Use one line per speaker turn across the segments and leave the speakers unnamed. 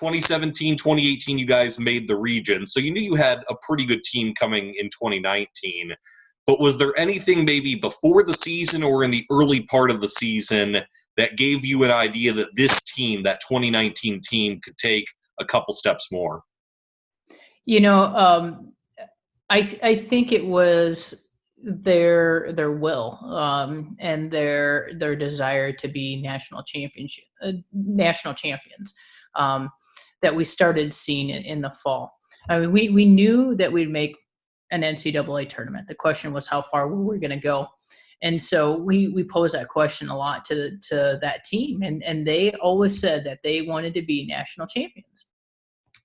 2017, 2018, you guys made the region, so you knew you had a pretty good team coming in 2019. But was there anything maybe before the season or in the early part of the season that gave you an idea that this team, that 2019 team, could take a couple steps more?
I think it was their will and their desire to be national champions that we started seeing it in the fall. I mean, we knew that we'd make an NCAA tournament. The question was how far we were going to go. And so we posed that question a lot to that team. And they always said that they wanted to be national champions.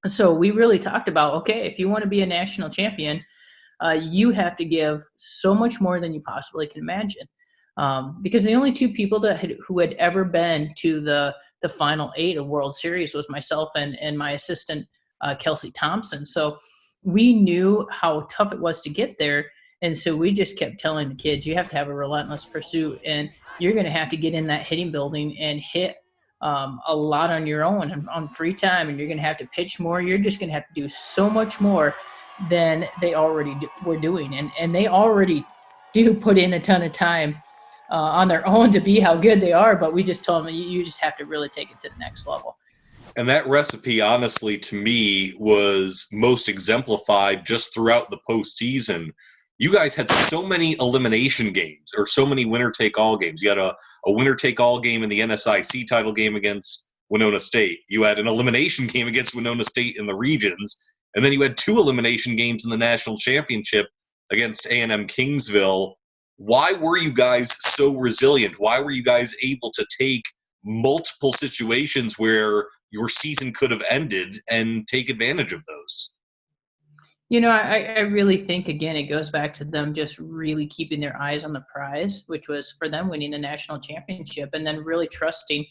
So we really talked about, okay, if you want to be a national champion, you have to give so much more than you possibly can imagine. Because the only two people who had ever been to the Final 8 of World Series was myself and my assistant, Kelsey Thompson. So we knew how tough it was to get there. And so we just kept telling the kids, you have to have a relentless pursuit, and you're going to have to get in that hitting building and hit a lot on your own and on free time, and you're going to have to pitch more. You're just going to have to do so much more than they already were doing. And they already do put in a ton of time on their own to be how good they are, but we just told them you just have to really take it to the next level.
And that recipe, honestly, to me, was most exemplified just throughout the postseason. You guys had so many elimination games or so many winner-take-all games. You had a winner-take-all game in the NSIC title game against Winona State. You had an elimination game against Winona State in the regions. And then you had 2 elimination games in the national championship against A&M-Kingsville. Why were you guys so resilient? Why were you guys able to take multiple situations where your season could have ended and take advantage of those?
I really think, again, it goes back to them just really keeping their eyes on the prize, which was for them winning a national championship, and then really trusting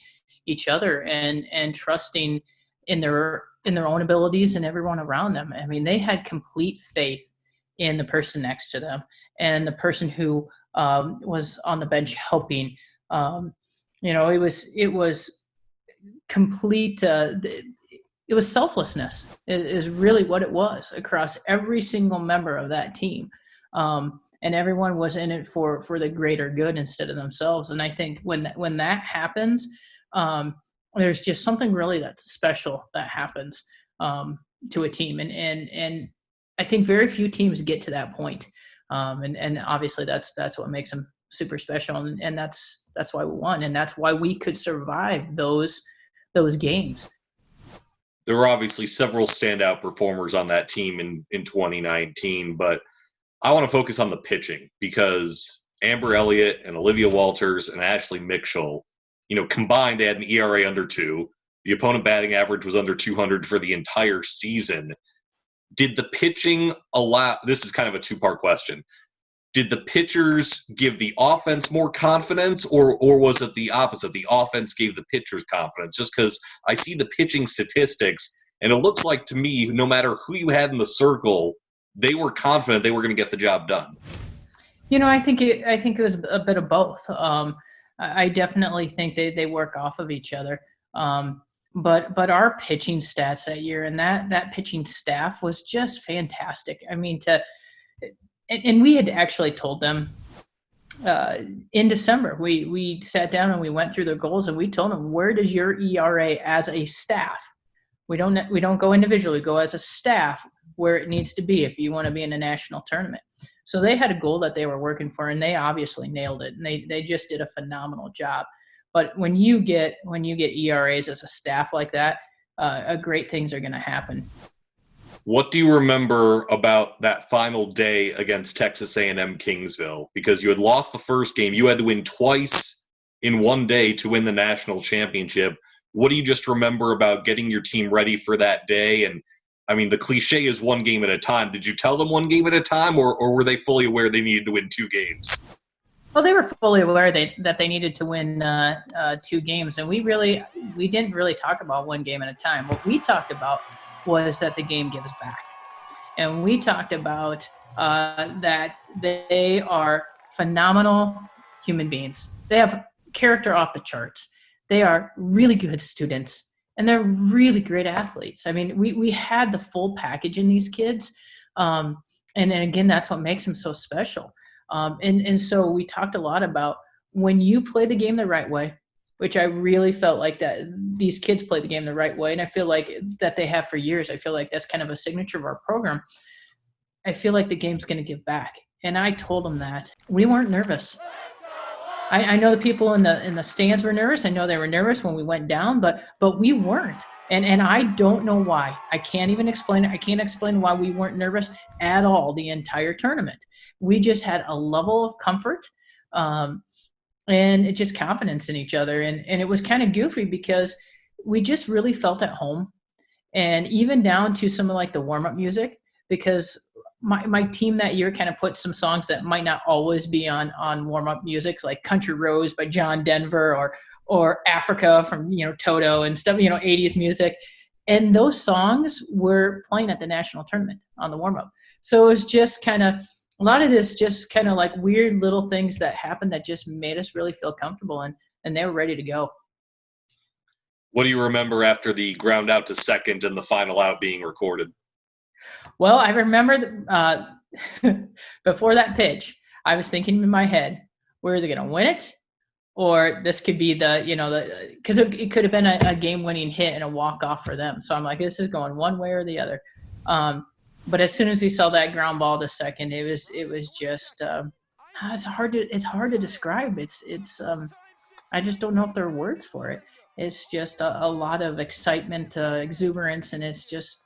each other and trusting in their own abilities and everyone around them. I mean, they had complete faith in the person next to them and the person who was on the bench helping. It was complete. It was selflessness is really what it was across every single member of that team. And everyone was in it for the greater good instead of themselves. And I think when that happens, there's just something really that's special that happens to a team. And I think very few teams get to that point. And obviously that's what makes them super special. And that's why we won. And that's why we could survive those games.
There were obviously several standout performers on that team in 2019, but I want to focus on the pitching because Amber Elliott and Olivia Walters and Ashley Mitchell, combined, they had an ERA under 2. The opponent batting average was under 200 for the entire season. Did the pitching allow – this is kind of a two-part question. Did the pitchers give the offense more confidence, or was it the opposite? The offense gave the pitchers confidence? Just because I see the pitching statistics, and it looks like to me, no matter who you had in the circle, they were confident they were going to get the job done.
I think it was a bit of both. I definitely think they work off of each other. But our pitching stats that year and that pitching staff was just fantastic. I mean, and we had actually told them in December, we sat down and we went through their goals and we told them, where does your ERA as a staff? We don't go individually, we go as a staff where it needs to be if you want to be in a national tournament. So they had a goal that they were working for, and they obviously nailed it. And they just did a phenomenal job. But when you get ERAs as a staff like that, great things are going to happen.
What do you remember about that final day against Texas A&M-Kingsville? Because you had lost the first game. You had to win twice in one day to win the national championship. What do you just remember about getting your team ready for that day? And, I mean, the cliche is one game at a time. Did you tell them one game at a time, or were they fully aware they needed to win 2 games?
Well, they were fully aware that they needed to win 2 games. And we didn't really talk about one game at a time. What we talked about was that the game gives back. And we talked about that they are phenomenal human beings. They have character off the charts. They are really good students, and they're really great athletes. I mean, we had the full package in these kids. And again, that's what makes them so special. And so we talked a lot about when you play the game the right way, which I really felt like that these kids play the game the right way. And I feel like that they have for years. I feel like that's kind of a signature of our program. I feel like the game's going to give back. And I told them that we weren't nervous. I know the people in the stands were nervous. I know they were nervous when we went down, but we weren't. And I don't know why. I can't even explain it. I can't explain why we weren't nervous at all the entire tournament. We just had a level of comfort, and it just confidence in each other. And it was kind of goofy because we just really felt at home. And even down to some of like the warm-up music, because my team that year kind of put some songs that might not always be on warm-up music, like Country Rose by John Denver or Africa from, Toto and stuff, 80s music. And those songs were playing at the national tournament on the warm-up. So it was just kind of, a lot of this just kind of like weird little things that happened that just made us really feel comfortable, and they were ready to go.
What do you remember after the ground out to second and the final out being recorded?
Well, I remember before that pitch, I was thinking in my head, we're either going to win it or this could be because it could have been a game-winning hit and a walk-off for them. So I'm like, this is going one way or the other. But as soon as we saw that ground ball the second, it was just it's hard to describe. It's I just don't know if there are words for it. It's just a lot of excitement, exuberance, and it's just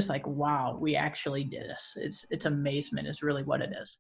like, wow, we actually did this. It's amazement is really what it is.